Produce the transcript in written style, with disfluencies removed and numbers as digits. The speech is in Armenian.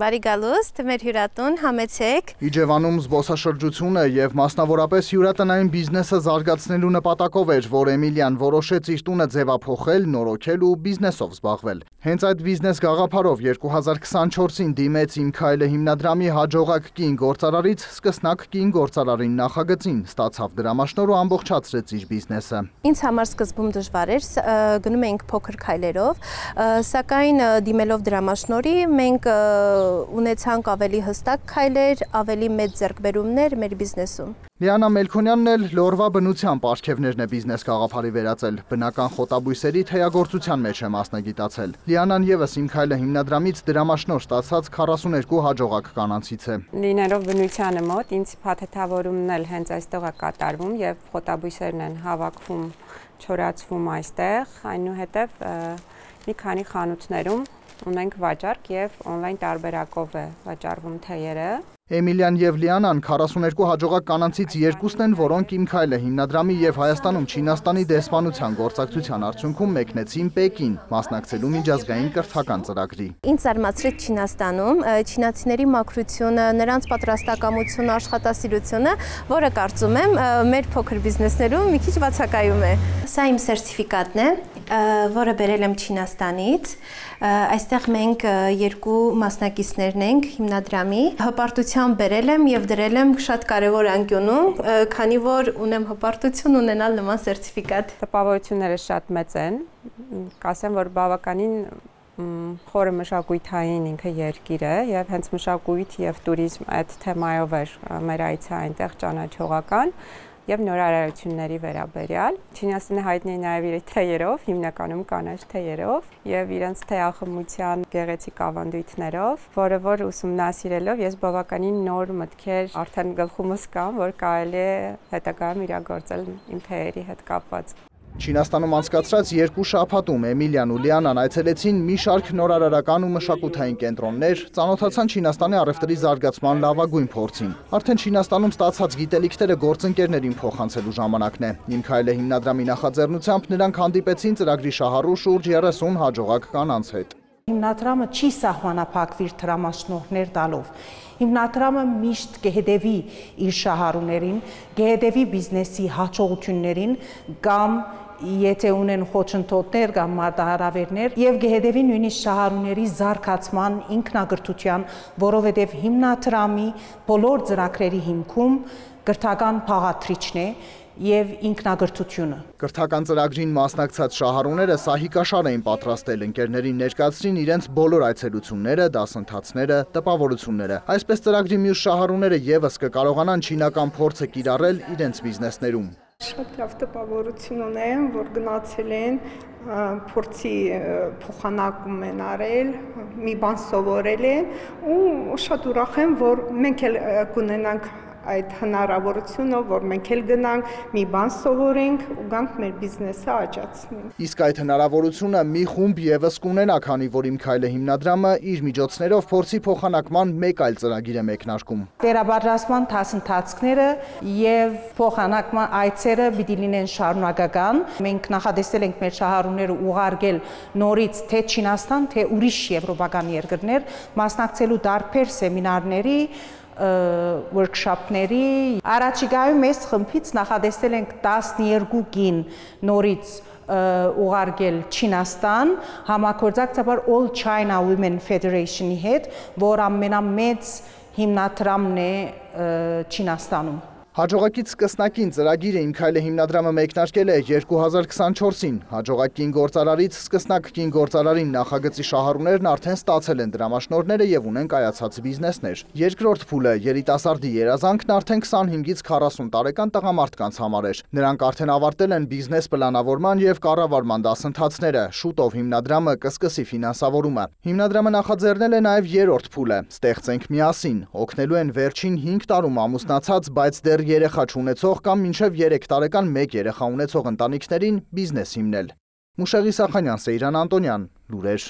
Բարի գալուստ, մեր հյուրատուն, համեցեք։ Իջևանում զբոսաշրջությունը եւ մասնավորապես հյուրատնային բիզնեսը զարգացնելու նպատակով էր, որ Էմիլիան որոշեց իր տունը ձևափոխել, նորոգել ու բիզնեսով զբաղվել։ Հենց այդ բիզնես գաղափարով 2024-ին դիմեց Իմ քայլը հիմնադրամի հաջողակ կին գործարարից սկսնակ կին գործարարին նախագծին, ստացավ դրամաշնոր ու ամբողջացրեց իր բիզնեսը։ Ինձ համար սկզբում դժվար էր, գնում էինք փոքր քայլերով, սակայն դիմելով դրամաշնորի մենք ունեցանք ավելի հստակ քայլեր, ավելի մեծ ձեռքբերումներ մեր բիզնեսում։ Լիանա Մելքոնյանն էլ լորվա բնության պարգևներն է բիզնես գաղափարի վերածել, բնական խոտաբույսերի թեյագործության մեջ է մասնագիտացել։ Լիանան ևս Իմ քայլը հիմնադրամից դրամաշնոր ստացած 42 հաջողակ կանանցից է։ Լինելով բնությանը մոտ, ինձ փաթեթավորումն էլ հենց այստեղ է կատարվում եւ խոտաբույսերն են հավաքվում, չորացվում այստեղ, այնուհետեւ մի քանի խանութներում ունենք վաճառք եւ on-line տարբերակով է վաճառվում թեյերը։ Էմիլիան եւ Լիանան 42 հաջողակ կանանցից երկուսն են, որոնք Իմ քայլը հիմնադրամի եւ Հայաստանում Չինաստանի դեսպանության գործակցության արդյունքում մեկնեցին Պեկին, մասնակցելու միջազգային կրթական ծրագրի։ Ինձ զարմացրեց Չինաստանում չինացիների մաքրությունը, նրանց պատրաստակամությունը, աշխատասիրությունը, որը կարծում եմ մեր փոքր բիզնեսներում մի քիչ բացակայում է։ Սա իմ սերտիֆիկատն է, որը բերել եմ Չինաստանից։ Այստեղ մենք երկու մասնակիցներն ենք հիմնադրամի։ Հպարտությամբ բերել եմ եւ դրել եմ շատ կարեւոր անկյունում, քանի որ ունեմ հպարտություն ունենալ նման սերտիֆիկատ։ Տպավորությունները շատ մեծ են, կասեմ, որ բավականին խորը մշակութային ինքը երկիր է եւ հենց մշակույթ եւ туриզմ այդ թեմայով էր մեր այցը այնտեղ ճանաչողական եւ նորարարությունների վերաբերյալ։ Չինաստանը հայտնի է նաեւ իր թեյերով, հիմնականում կանաչ թեյերով եւ իրենց թեյախմության գեղեցիկ ավանդույթներով, որը որ ուսումնասիրելով ես բավականին նոր մտքեր արդեն գլխումս կան, որ կարելի է հետագայում իրագործել իմ թեյերի հետ կապված։ Չինաստանում անցկացրած 2 շաբաթում Էմիլիան ու Լիանան այցելեցին մի շարք նորարարական ու մշակութային կենտրոններ, ծանոթացան Չինաստանի առևտրի զարգացման լավագույն փորձին։ Արդեն Չինաստանում ստացած գիտելիքները գործընկերներին փոխանցելու ժամանակն է։ Իմ քայլը հիմնադրամի նախաձեռնությամբ նրանք հանդիպեցին ծրագրի շահառու շուրջ 30 հաջողակ կանանց հետ։ Հիմնադրամը չի սահմանափակվիր դրամաշնորհներ տալով։ Հիմնադրամը միշտ կհետևի իր շահառուներին, կհետևի բիզնեսի հաջողություններին կամ եթե ունեն խոչընդոտներ կամ մարտահրավերներ եւ կհետևի նույնիսկ շահառուների զարգացման ինքնագրթության, որովհետեւ հիմնադրամի բոլոր ծրագրերի հիմքում կրթական բաղադրիչն է եւ ինքնագրթությունը։ Կրթական ծրագրին մասնակցած շահառուները սահիկաշար էին պատրաստել, ընկերներին ներկայացրին իրենց բոլոր այցելությունները, դասընթացները, տպավորությունները։ Այսպես ծրագրի մյուս շահառուները եւս կկարողանան չինական փորձը կիրառել իրենց բիզնեսներում։ Շատ լավ տպավորություն ունեմ, որ գնացել են, փորձի փոխանակում են արել, մի բան սովորել են ու շատ ուրախ եմ, որ մենք էլ կունենանք այդ հնարավորությունը, որ մենք էլ գնանք, մի բան սովորենք ու գանք մեր բիզնեսը աճացնենք։ Իսկ այդ հնարավորությունը մի խումբ եւս կունենա, քանի որ Իմ քայլը հիմնադրամը իր միջոցներով փորձի փոխանակման մեկ այլ ծրագիր է մեկնարկում։ Վերաբարձման դասընթացները եւ փոխանակման այցերը պիտի լինեն շարունակական։ Մենք նախադեсել ենք մեր շահառուները ուղարկել նորից թե Չինաստան, թե ուրիշ եվրոպական երկրներ, մասնակցելու տարբեր սեմինարների, workshop-ների։ Առաջիկայում մեծ խմբից նախադեсել ենք 12 կին նորից ուղարկել Չինաստան, համագործակցաբար All China Women Federation-ի հետ, որ ամենամեծ հիմնադրամն է Չինաստանում։ Հաջողակից սկսնակին ծրագիրը Իմ քայլը հիմնադրամը մեկնարկել է 2024-ին։ Հաջողակ կին գործարարից սկսնակ կին գործարարին նախագծի շահառուներն արդեն ստացել են դրամաշնորհները եւ ունեն կայացած բիզնեսներ։ Երկրորդ փուլը երիտասարդի երազանքն արդեն 25-ից 40 տարեկան տղամարդկանց համար էր։ Նրանք արդեն ավարտել են բիզնես պլանավորման եւ կառավարման դասընթացները։ Շուտով հիմնադրամը կսկսի ֆինանսավորումը։ Հիմնադրամը նախաձեռնել է նաեւ երրորդ փուլը՝ Ստեղծենք միասին, օգնելու են վերջին 5 տարում ամուսնացած, բայց դեռ երեխա չունեցող կամ մինչև 3 տարեկան մեկ երեխա ունեցող ընտանիքներին բիզնես հիմնել։ Մուշեղի Սախանյան, Սեյրան Անտոնյան, լուրեր։